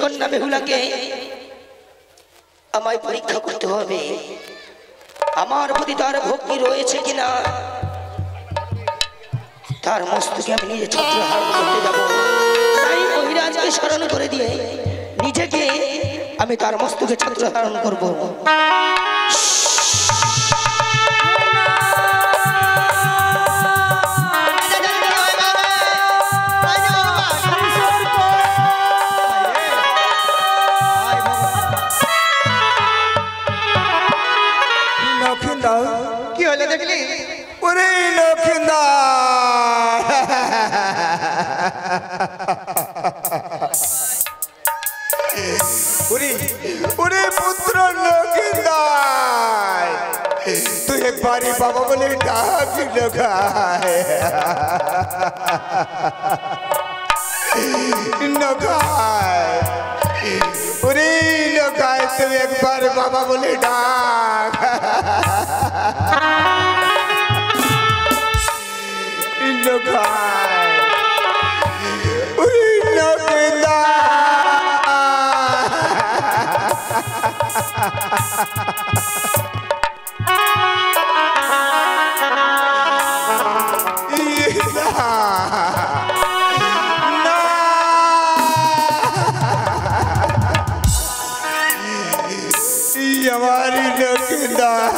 কন্যা বেহুলাকে আমায় পরীক্ষা করতে হবে, আমার প্রতি তার ভক্তি রয়েছে কিনা। তার মস্তকে আমি নিজে ছত্রহার করতে যাব, তাই মহিরাজকে স্মরণ করে দিয়ে নিজেকে আমি তার মস্তকে ছত্রহারণ করব। उरे पुत्र लोकिंदाय तू एक बारी बाबा बोले डाक लगाए नगाए उरे नगाए तू एक बार बाबा बोले डाक नगाए उरे लोकिंदाय हमारी लोकिंदार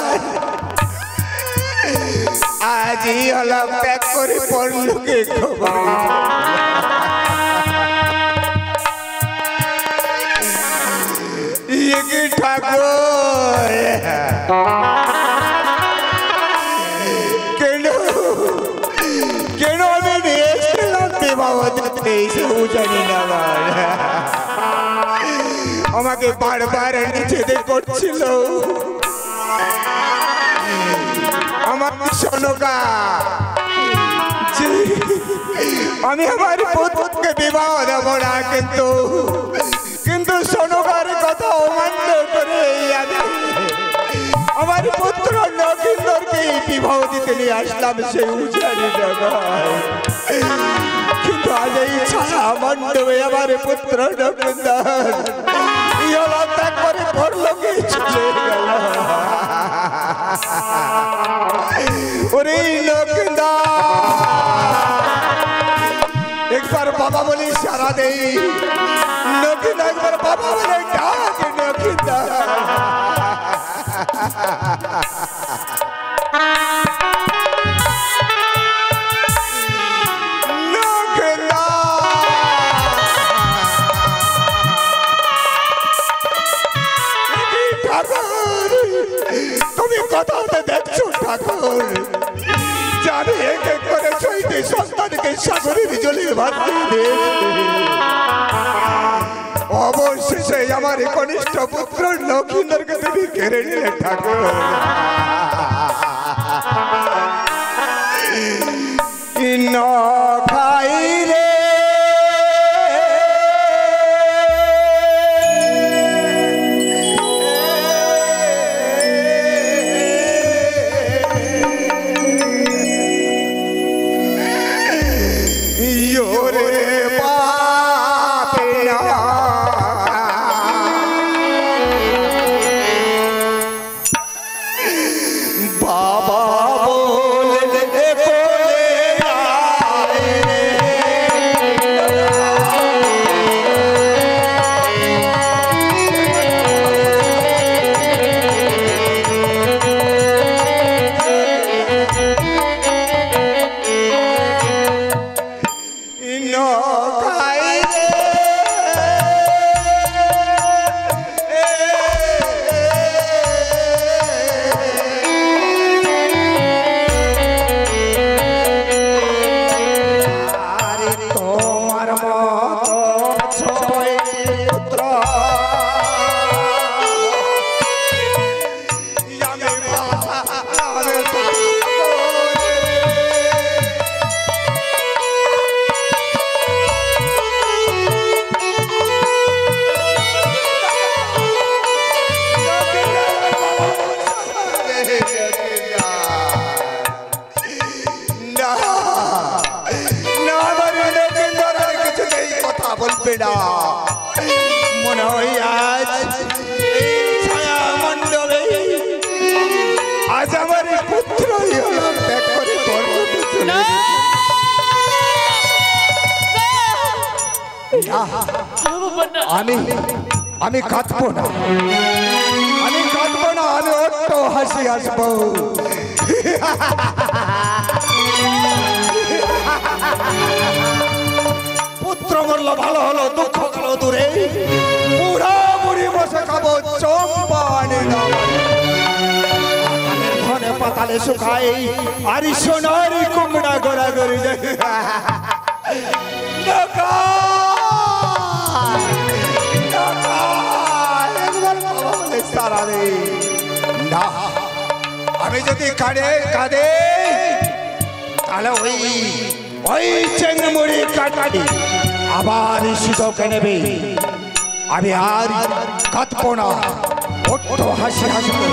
आज ही हला पैक करे पड़लो के ये की ठाकुर केनो केनो में देश के लगते बाबत तेईस उजानी ना बार আমাকে বারবার নিচে করছিল আমার সোনকা আমি আমার পুত্রকে বিবাহ দেব না কিন্তু কিন্তু সোনকার কথা অমান্য করে আমার পুত্র লক্ষিন্দরকে বিবাহ দিতে নিয়ে আসলাম সেই উজানি জায়গায় কিন্তু আজ এই ছায়া মণ্ডপে আমার পুত্র লক্ষিন্দর ত্যাগ করে পরলোকে চলে গেল ওরে একবার বাবা বলে সারা দেই লক্ষিন্দর একবার বাবা বলে ডাক লক্ষিন্দর তুমি কথাতে দেখছো ঠাকুর জানি এক এক করে চৈতে সন্তানকে সাগরের জলে ভাসিয়ে দিয়েছে অবশেষে আমার কনিষ্ঠ পুত্র লক্ষিন্দরকে তুমি কেড়ে নিলে ঠাকুর ন খাই রে মনে হয় আজ ছায়া মণ্ডপে আজ আমার পুত্র ত্যাগ করে আমি কাঁদবো না আমি অট্ট হাসি আসবো পুত্র মরল ভালো হলো দুঃখ গেল দূরে পুরা বুড়ি বসে খাবো চম্পানে ধনে পাতালে শুকাই আর সোনারি কুমড়া গড়া গড়ি না, আমি যদি কাঁদে কাঁদে তাহলে ওই চেংড়ি কাটাটি আবার সুযোগে নেবে। আমি আর কাঁদবো না, বড্ড হাসি হাসবো,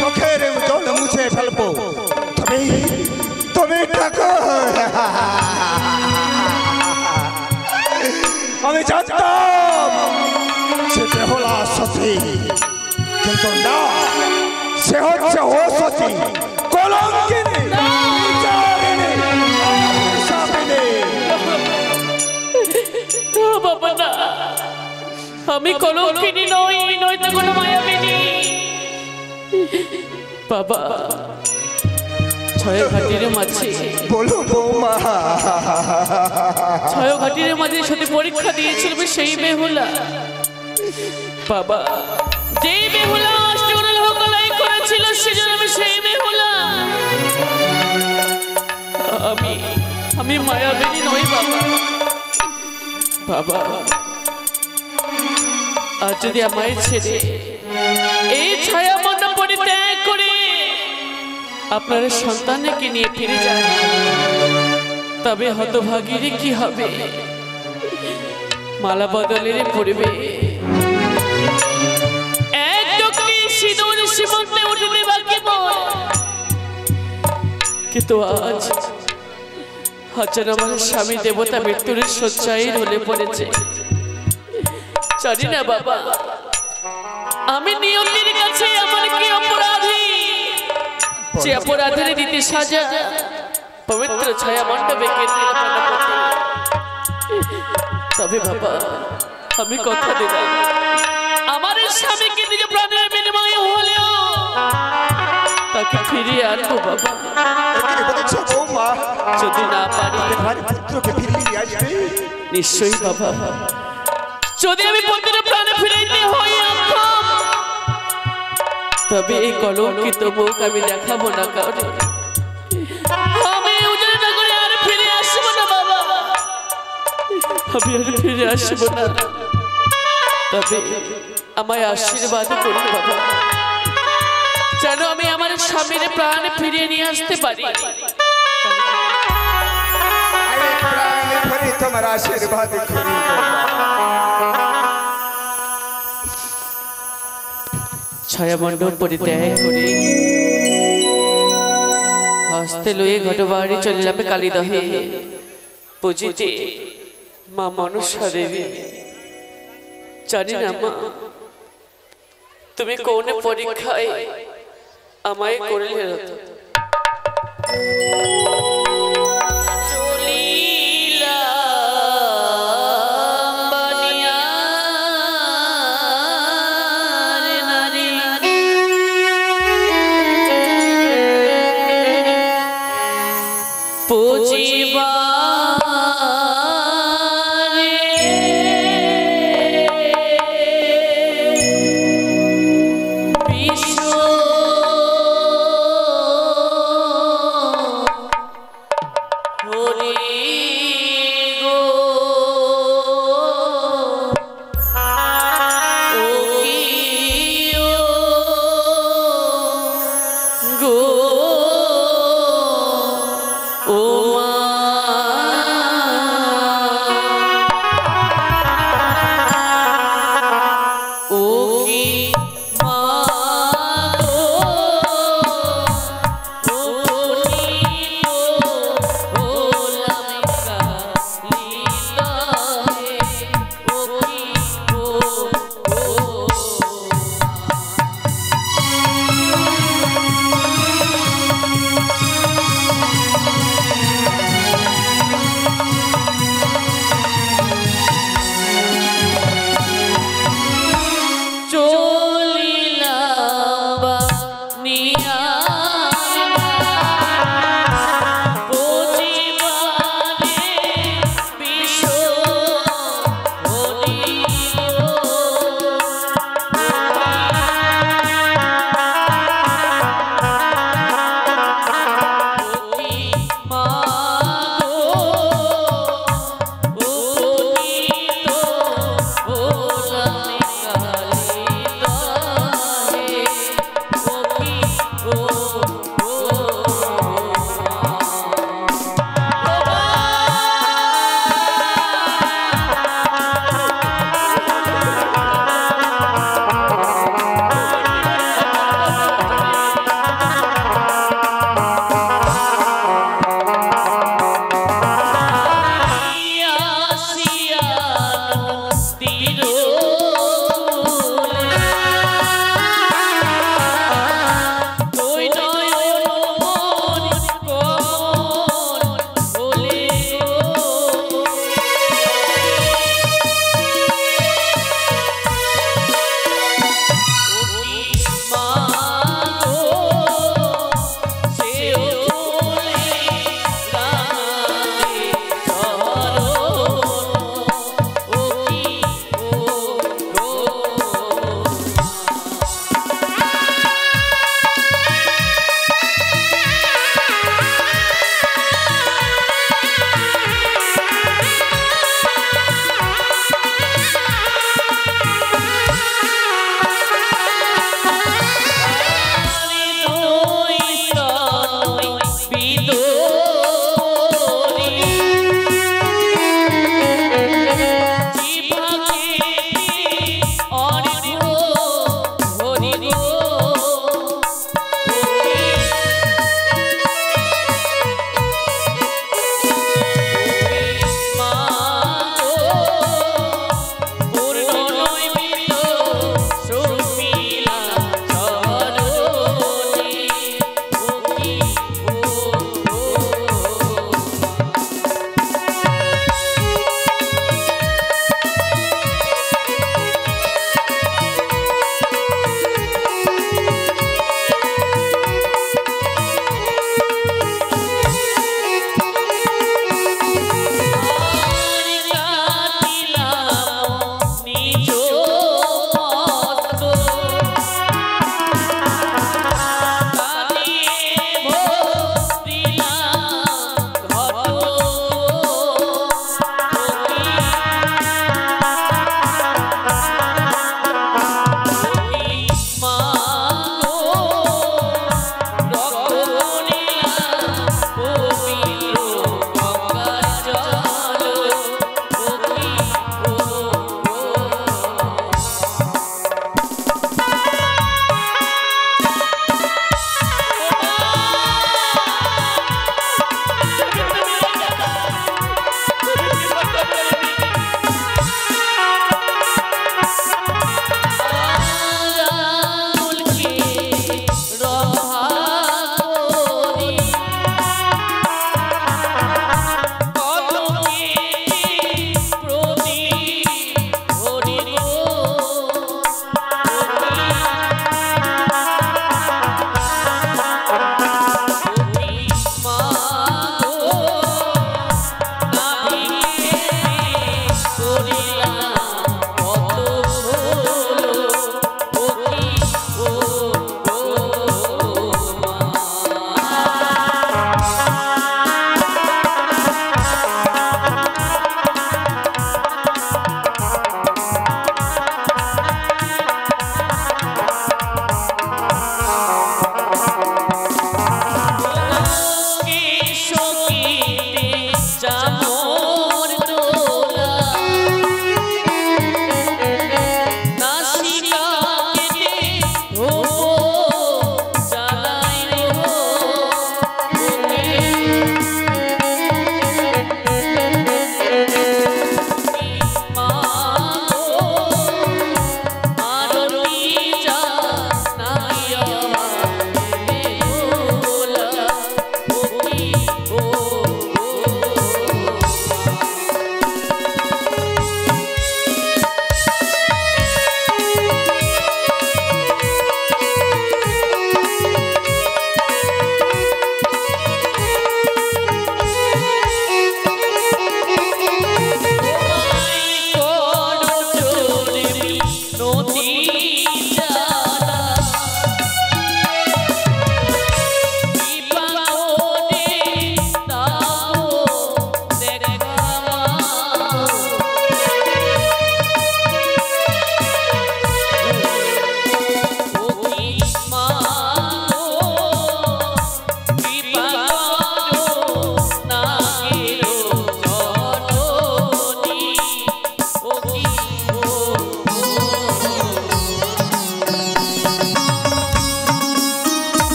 চোখের জল মুছে ফেলবো। তুমি থাকো। আমি জানতাম সে বেহুলা সতী, কিন্তু না, সে হচ্ছে ও সতী, কলঙ্কিনী, বিচারিণী, অভিশাপিনী। বাবা না, আমি কলঙ্কিনী নই, নয়তো কোনো মায়াবিনী। বাবা, ছয়ঘাটির মাঝে, বলো বৌমা, ছয়ঘাটির মাঝে সাথে পরীক্ষা দিয়েছিল সেই বেহুলা। বাবা, যেই বেহুলা অষ্টগ্রহ লোকলাই করেছিল সেজন্য আমি সেই বেহুলা। আমি মায়াবিনী নই বাবা। বাবা, আজ যদি আমায় ছেড়ে এই ছায়া মণ্ডপ পরিত্যাগ করে আপনার সন্তানকে নিয়ে ফিরে যান, তবে হতভাগীর কি হবে? মালা বদলের পড়বে, এক টুকরি সিঁদুর সীমন্তে উঠবে বাকি মোর। কিন্তু আজ আমার স্বামী দেবতা মৃত্যুর শয্যায় ঢলে পড়েছে। জানি না বাবা, আমি নিয়তির কাছে আমার কি অপরাধী, যে অপরাধের দিতে সাজা পবিত্র ছায়া মণ্ডপে কেন্দ্রে পালন করতে। তবে বাবা, আমি কথা দিলাম, আমার স্বামীকে নিজে প্রাণের বিনিময়ে হলেও তাকে ফিরিয়ে আনবো বাবা। যদি না পারি নিশ্চয়ই বাবা, যদি আমি পুত্রের প্রাণে ফিরাইতে হই তবে এই কলঙ্কিত মুখ আমি দেখাবো না কাউকে। আমি উজাড় না করে আর ফিরে আসবো না বাবা, আমি আর ফিরে আসবো না। তবে আমায় আশীর্বাদ করুন বাবা, যেন আমি আমার স্বামীর প্রাণ ফিরিয়ে নিয়ে আসতে পারি। তোমার আশীর্বাদ করি। ছায়া মণ্ডপ পরিত্যাগ করে হস্তে লয়ে ঘটবাড়ি চলিলাম কালীদহে পুজিতে মা মনসা দেবী। জানি না মা, তুমি কোন পরীক্ষায় আমায় করলে রত।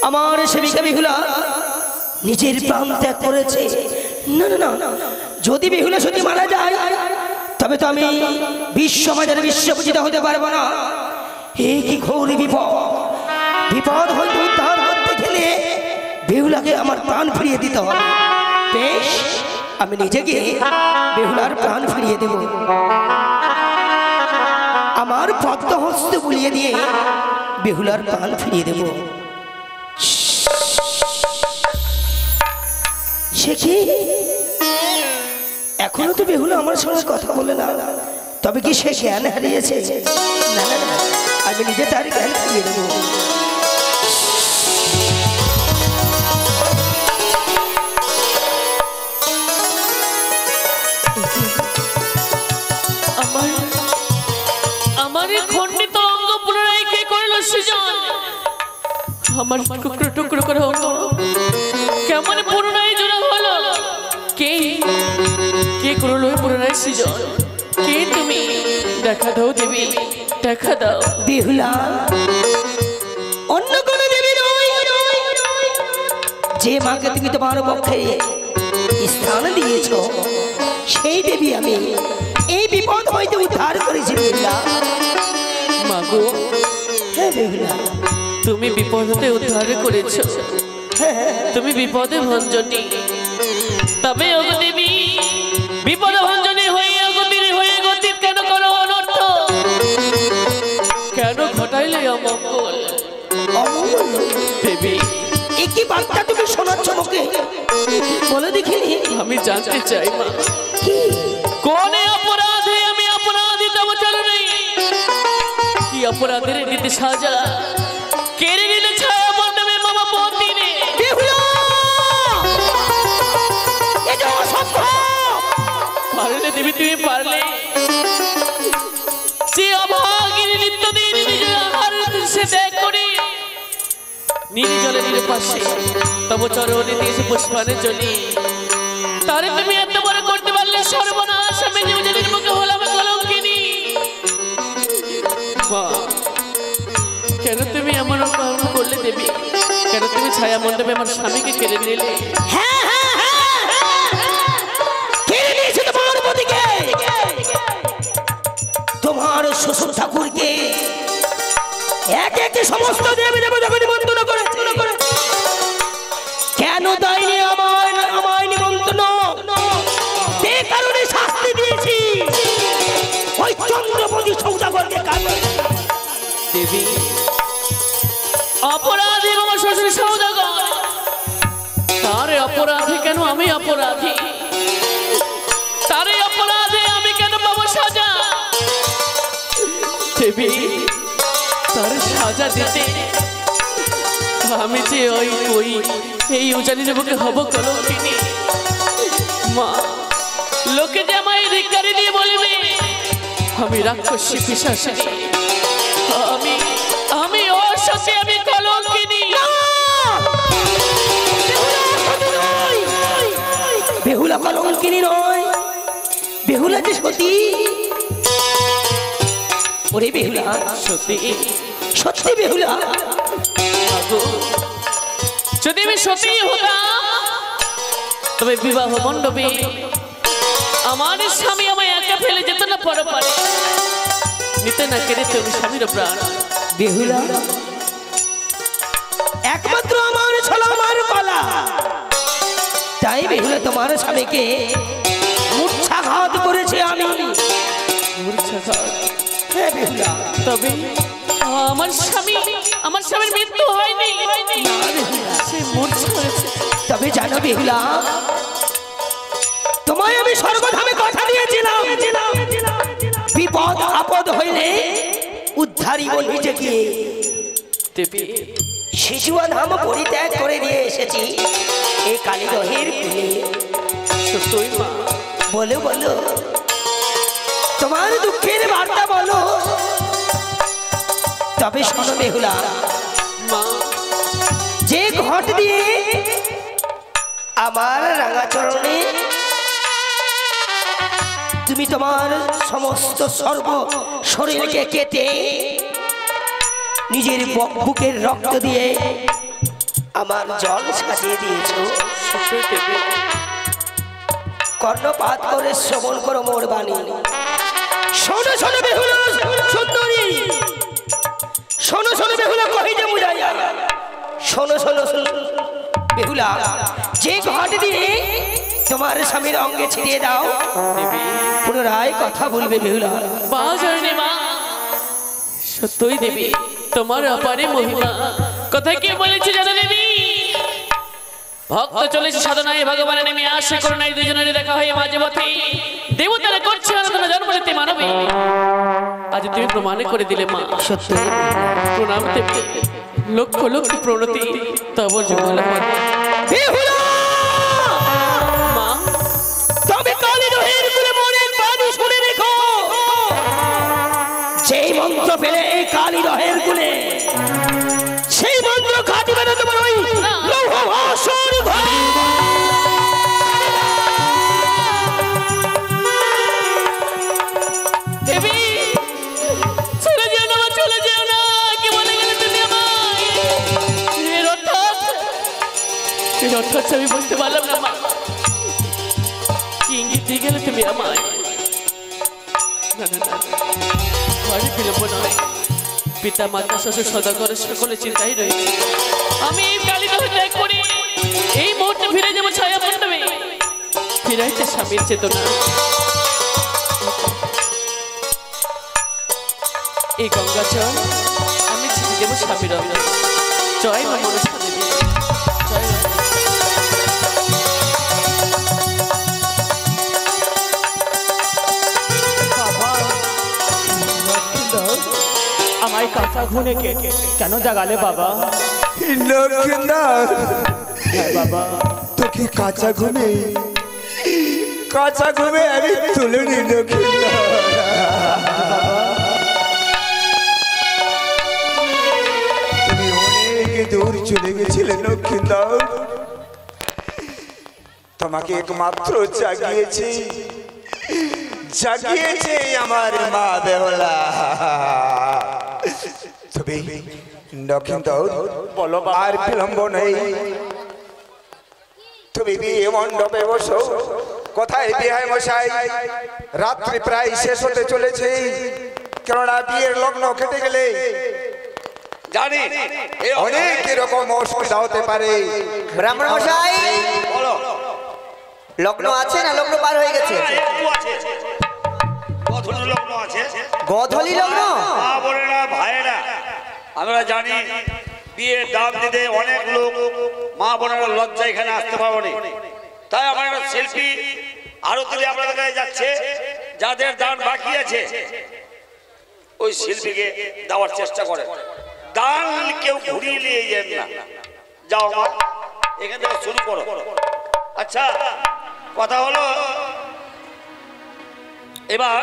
আমার সেবিকা বিহুলা নিজের প্রাণ ত্যাগ করেছে। না না না, যদি বিহুলা সত্যি মারা যায় তবে তো আমি বিশ্ববাজারে বিশ্বপূজিত হতে পারবো না। এ কি ঘোর বিপদ! বিপদ হয়তো উদ্ধার করতে গেলে বিহুলাকে আমার প্রাণ ফিরিয়ে দিতে হবে। বেশ, আমি নিজেকে বিহুলার প্রাণ ফিরিয়ে দেব। আমার পদ্ম হস্ত বুলিয়ে দিয়ে বিহুলার প্রাণ ফিরিয়ে দেব। সে কি এখনো তো বেহুলা আমার সঙ্গে কথা বলে না, তবে কি সে জ্ঞান হারিয়েছে? না না না, আমি নিজে তার জ্ঞান হারিয়ে দেবো। আমার খণ্ডিত অঙ্গ পুনরায় কে করল সৃজন? আমার টুকরো টুকরো করে অঙ্গ কেমন পুনরায় জোড়া হলো? কে কে করলো পুনরায় সৃজন? কে তুমি? দেখা দাও দেবী, দেখা দাও। বেহুলা অন্য কোন দেবী নয়, যে মাকে তুমি তোমার পক্ষে স্থান দিয়েছ সেই দেবী আমি এই বিপদ হইতে উদ্ধার করেছি। বেহুলা মাগো, হ্যাঁ বেহুলা, তুমি বিপদ হতে উদ্ধার করেছো, তুমি বিপদে ভঞ্জনী। তবে ওগো দেবী, বিপদ ভঞ্জনী হয়ে অগতির হয়ে গতি কেন করো অনর্থ? কেন ঘটাইলে অমঙ্গল? অমঙ্গল দেবী, একই বার্তা তুমি শোনাচ্ছ মুখে, বলে দেখিনি। আমি জানতে চাই মা, কি কোন অপরাধে আমি অপরাধী তব চরণে? কি অপরাধের দিতে সাজা? কে নীল জলে নীল পাশে তব চরণে দিয়েছে পুষ্পানে জলি তারে তুমি এত বড় করতে পারলে সর্বনাশ আমি যে উজানির মুখে হলাম কলঙ্কিনী মা কেন তুমি এমন কর্ম করলে দেবী কেন তুমি ছায়া মণ্ডপে আমার স্বামীকে কেড়ে নিলে হ্যাঁ হ্যাঁ হ্যাঁ কেড়ে নিয়েছে তোমার পতিকে তোমার শ্বশুর ঠাকুরকে এক একে সমস্ত দেবী দেবতাকে নিমন্ত্রণ করেছে কেন দেয়নি আমায় নিমন্ত্রণ সে কারণে শাস্তি দিয়েছি ওই চন্দ্রপতি সৌদাগরকে কারণ দেবী অপরাধী আমার শ্বশুর সৌদাগর তারে অপরাধী কেন আমি অপরাধী তারে অপরাধে আমি কেন পাবো সাজা দেবী তারে সাজা দিতে আমি যে ওই এই উজানির বুকে হব কলঙ্কিনী মা লোকে যে আমায় ধিক্কারি দিয়ে বলবে আমি রাক্ষসী পিশাচিনী আমি ওর সাথে আমি কলঙ্কিনী বেহুলা কলঙ্কিনী নয় বেহুলা যে সতী ওরে বেহুলা সত্যি বেহুলা যদি আমি সত্যি হতাম তবে বিবাহ মণ্ডপে আমার স্বামী আমায় একা ফেলে যেত না পরপারে নিতে না কেড়ে তুমি স্বামীর প্রাণ বেহুলা একমাত্র আমার ছলা আমার কলা তাই বেহুলা তোমার স্বামীকে মূর্ছাঘাত করেছে আমি হ্যাঁ বেহুলা তবে আমার স্বামীর মৃত্যু হয়নি সে মূর্ছা হয়েছে তবে জানো বেহুলা তোমায় আমি স্বর্গধামে কথা দিয়েছিলাম বিপদ আপদ হইলে উদ্ধারিব নিজেকে দেবী শিশুয়া ধাম পরিত্যাগ করে দিয়ে এসেছি এই কালীদহের কুলে সত্যই মা বলো বলো তোমার দুঃখের বার্তা বলো তবে শোনো বেহুলা মা যে ঘট দিয়ে আমার রাঙাচরণে তুমি তোমার সমস্ত সর্ব শরীরকে কেটে নিজের বুকের রক্ত দিয়ে আমার জল সাজিয়ে দিয়েছো সত্যই দেবী কর্ণপাত করে শ্রবণ করো মোর বাণী শোনো শোনো বেহুলা সুন্দরী শোনো শোনো বেহুলা কহি যে মুজাইয়া শোনো শোনো বেহুলা যে ঘট দিয়ে তোমার স্বামীর অঙ্গে ছিটিয়ে দাও পুনরায় কথা বলবে বেহুলা পাওয়া যায়নি মা সত্যই দেবী তোমার অপারে মহিমা কথা কে বলেছে জানো দেবী ভক্ত চলেছে সাধনায় ভগবানের নেমে আশা করুণায় দুজনের দেখা হয়ে মাঝে পথে দেবতারা করছে আরাধনা জন্ম নিতে মানবে আজ তুমি প্রমাণ করে দিলে মা সত্যি প্রণাম দেবী লক্ষ লক্ষ প্রণতি তব যুগল বেহুলা মা তবে কালীদহের কুলে মনের বাণী শুনে রেখো যেই মন্ত্র পেলে এই কালীদহের কুলে সেই মন্ত্র খাটিবে না তোমার ওই লৌহ ভাষণ ঘরে দেবী চলে যেও না কি বলে গেলে তুমি আমায় এর অর্থাৎ আমি বুঝতে পারলাম না মা কি ইঙ্গিত দিয়ে গেলে তুমি আমায় না না না ঘরে বিলম্ব নয় পিতা মাতা শ্বশুর সদাগর সকলে চিন্তাই রয়েছে আমি এই কালীদহে ত্যাগ করি এই মুহূর্তে ফিরে যাবো ছায়া মণ্ডপে ফিরাইতে স্বামীর চেতনা এই গঙ্গাচল আমি ছেড়ে দেবো স্বামীর অঙ্গ জয় মা মনসা দেবী জয় মা আমায় কাঁচা ঘুনে কেন জাগালে বাবা? লক্ষ্মীনাথ হ্যাঁ বাবা, তোকে কাঁচা ঘুমে আমি তুলে নি লক্ষ্মীনাথ। তুমি অনেক দূর চলে গেছিলে লক্ষ্মীন্দর, তোমাকে একমাত্র জাগিয়েছে জাগিয়েছে আমার মা বেহুলা। তবে লক্ষ্মীন্দর বলো বাবা। আর বিলম্ব নেই, তুমি বিয়ে মণ্ডপে বসো। কোথায় বিয়ে মশাই? রাত্রি প্রায় শেষ হতে চলেছে, কেননা বিয়ের লগ্ন কেটে গেলে জানি অনেক এরকম অসুবিধা হতে পারে। ব্রাহ্মণ মশাই, বলো। লগ্ন আছে না লগ্ন পার হয়ে গেছে? একটু আছে, গধূলি লগ্ন আছে। গধূলি লগ্ন? মা বোনেরা ভাইয়েরা আমরা জানি বিয়ের দাম দিতে অনেক লোক মা বোনেরা লজ্জা এখানে আসতে পারবো না, তাই আমার একটা শিল্পী আরো তুলে আপনাদের কাছে যাচ্ছে, যাদের দান বাকি আছে ওই শিল্পীকে দেওয়ার চেষ্টা করে। দান কেউ ঘুরিয়ে নিয়ে যান না, যাও মা এখান থেকে শুরু করো। আচ্ছা কথা হলো এবার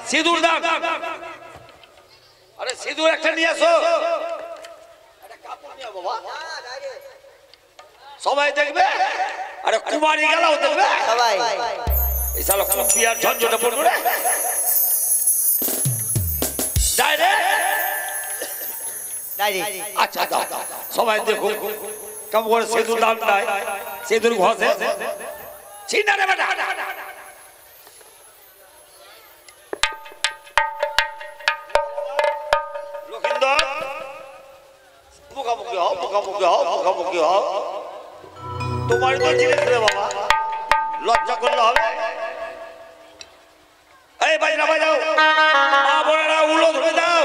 সিঁদুর দান। আরে সিঁদুর একটা নিয়ে আসো, সবাই দেখবে। আরে কুমারী গেলাও দেখবে সবাই। এই শালা কুপিয়ার ঝঞ্ঝটা পড়বে রে ডাইরেক্ট। আচ্ছা দাও সবাই দেখো কেমন করে সিঁদুর দান দেয়, সিঁদুর ঘষে চিন্তা রে বেটা। লক্ষিন্দর মুখামুখি হও, মুখামুখি হও, মুখামুখি হও। তোমার তো জিনিস রে বাবা, লজ্জা করলে হবে? এই বাজনা বাজাও, মা বোনেরা উলো ধরে দাও।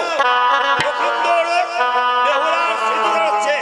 লক্ষিন্দর বেহুলার সিঁদুর হচ্ছে।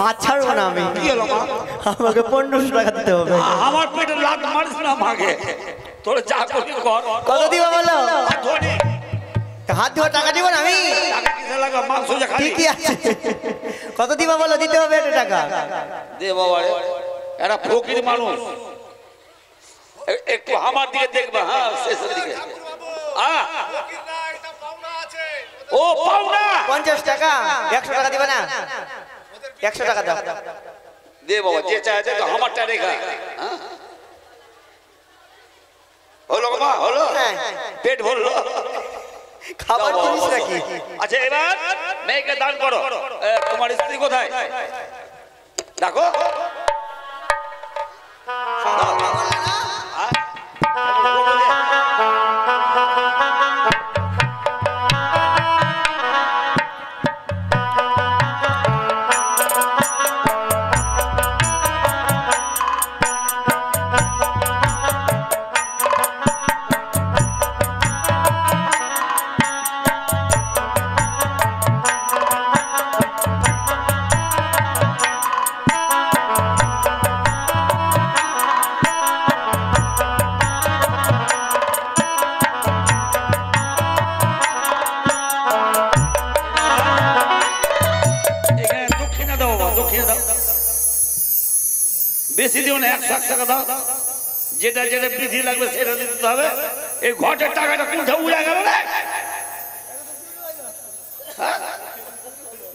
হাত ছাড়বো না আমি। কি হলো মা? আমাকে 1500 টাকা দিতে হবে। আমার পেটে লাত মারিস না মাকে, তোর যা করবি কর। কত দিবা বলো? ধনী হাত ধোয়া টাকা দিব না আমি? টাকা কিসে লাগা, মাংস যা খালি। ঠিকই আছে। কত দিবা বলো? দিতে হবে একটা টাকা। দে বাবা রে, এরা ফকির মানুষ, একটু আমার দিকে দেখবা। হ্যাঁ শেষের দিকে ও পাওনা 50 টাকা। 100 টাকা দিবা না? 100 টাকা দাও। দে বাবা, যে চায় তো আমারটা রেখা। হলো মা, হলো? হ্যাঁ। পেট ভরলো? খাবার জিনিস নাকি? আচ্ছা এবার মেয়েকে দান করো। তোমার স্ত্রী কোথায় দেখো? বেশি দিও না, 100 টাকা দাও। যেটা যেটা বিধি লাগবে সেটা দিতে হবে। এই ঘটের টাকাটা কোথায় উড়ে গেল রে?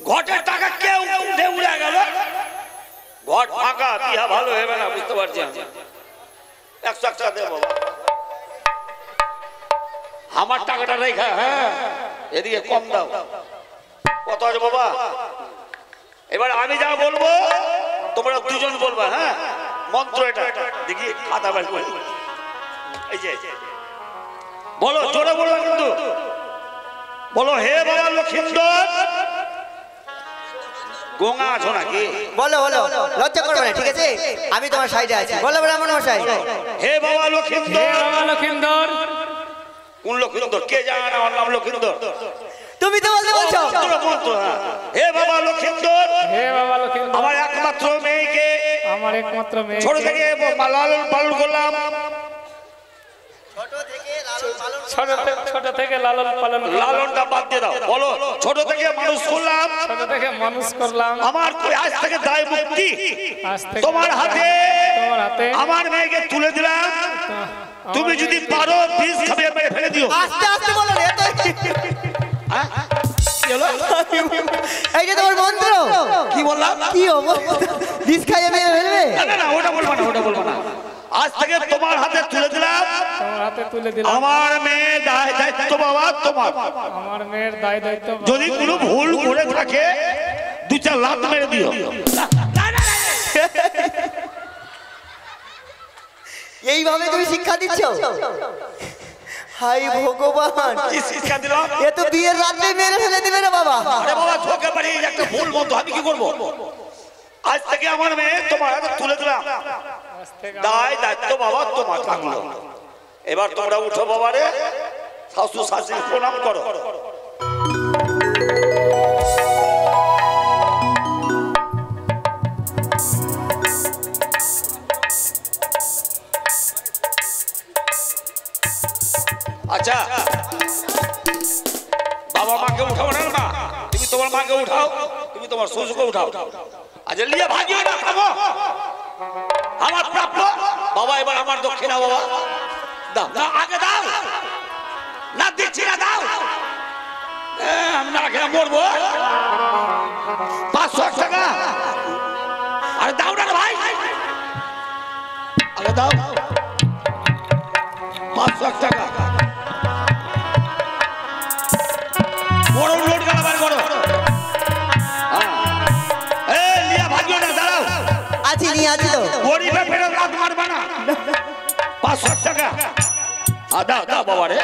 ঘটের টাকা কেউ উঠে উড়ে গেল? ঘট ফাঁকা, বিহা ভালো হবে না, বুঝতে পারছি আমি। 100 টাকা দে বাবা, আমার টাকাটা রেখা। হ্যাঁ এদিকে কম দাও। কত আছে বাবা? এবার আমি যা বলবো তোমরা দুজন বলবা। হ্যাঁ মন্ত্র এটা দেখি, খাতা বের করে। এই যে বলো, জোরে বলো কিন্তু বলো। হে বাবা লক্ষিন্দর, গঙ্গা আছো নাকি? বলো বলো, লজ্জা করবে না, ঠিক আছে? আমি তোমার সাইডে আছি। বলো ব্রাহ্মণ মশাই। হে বাবা লক্ষিন্দর। বাবা লক্ষিন্দর। কোন লক্ষিন্দর? কে জানে না? ওর নাম লক্ষিন্দর। তুমি তো বলতে বলছো। হে বাবা লক্ষিন্দর, হে বাবা লক্ষিন্দর, আমার একমাত্র মেয়েকে আমার একমাত্র মেয়ে ছোট থেকে লালন পালন করলাম। ছোট থেকে লালন পালন করলাম। লালনটা বাদ দিয়ে দাও, বলো ছোট থেকে মানুষ করলাম। ছোট থেকে মানুষ করলাম। আমার আজ থেকে দায় মুক্তি আজ থেকে তোমার হাতে, তোমার হাতে আমার মেয়েকে তুলে দিলাম। তুমি যদি পারো বিষ খাবে মেরে ফেলে দিও। আস্তে আস্তে বলো রে। হ্যাঁ? কি হলো? এইটা তোমার মন্ত্র? কি বললাম? কি অবস্থা, বিষ খাইয়ে মেরে ফেলবে? না না না, ওটা বলবো না, ওটা বলবো না। আজ থেকে তোমার হাতে তুলে দিলাম। তোমার হাতে তুলে দিলাম। আমার মেয়ে দায়িত্ব বাবা তোমার। আমার মেয়ের দায় দায়িত্ব। যদি কোনো ভুল করে থাকে 2-4 লাত মেরে দিও। এইভাবে তুমি শিক্ষা দিচ্ছ? হাই ভগবান, কি শিক্ষা দিলাম? এ তো বিয়ের রাতে মেরে ফেলে দিবে না বাবা। আরে বাবা ঝোঁকে পারি একটা ভুল মতো, আমি কি করবো? আজ থেকে আমার মেয়ে তোমার হাতে তুলে দিলাম। দায়িত্ব বাবা তোমার থাকলো। এবার তোমরা উঠো বাবারে, শাশু শাশুড়ি প্রণাম করো। আচ্ছা বাবা মাকে উঠাও না, মা তুমি তোমার মাকে উঠাও, তুমি তোমার শ্বশুরকে উঠাও। আচ্ছা লিয়ে ভাগিও না, খাবো আমার প্রাপ্য। বাবা এবার আমার দক্ষিণা বাবা দাও, দাও আগে দাও। না দিচ্ছি না, দাও। আমি না খেয়ে মরবো। 500 টাকা। আরে দাও না ভাই, আগে দাও। 500 টাকা। বড় লোড গেল বার করো। এই লিয়া ভাগিও না, দাঁড়াও। আছি নিয়ে আছি তো। গরিবে ফেরত রাত মারবা না। 500 টাকা। দাও দাও বাবা রে,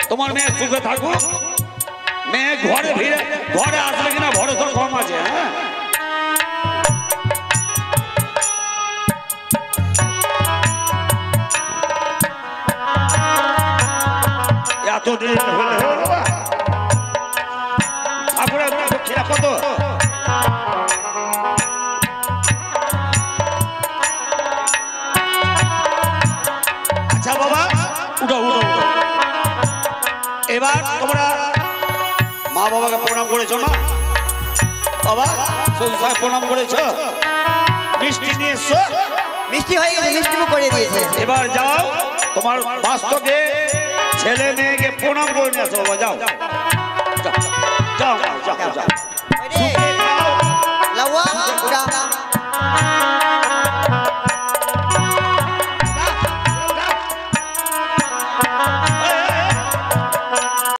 তোমার মেয়ে সুখে থাকুক। মেয়ে ঘরে ফিরে ঘরে আসলে কিনা ভরসা কম আছে। হ্যাঁ এতদিন হলে বাবা ঠাকুরের দক্ষিণা কত? আচ্ছা বাবা উঠো উঠো উঠো। এবার তোমরা মা বাবাকে প্রণাম করেছো না? বাবা শ্বশুর সাহেব প্রণাম করেছো? মিষ্টি নিয়ে এসছো? মিষ্টি হয়ে গেছে, মিষ্টি মুখ করে দিয়েছে। এবার যাও তোমার বাস্তকে ছেলে মেয়েকে প্রণাম করে নিয়ে আসো বাবা। যাও যাও যাও যাও যাও।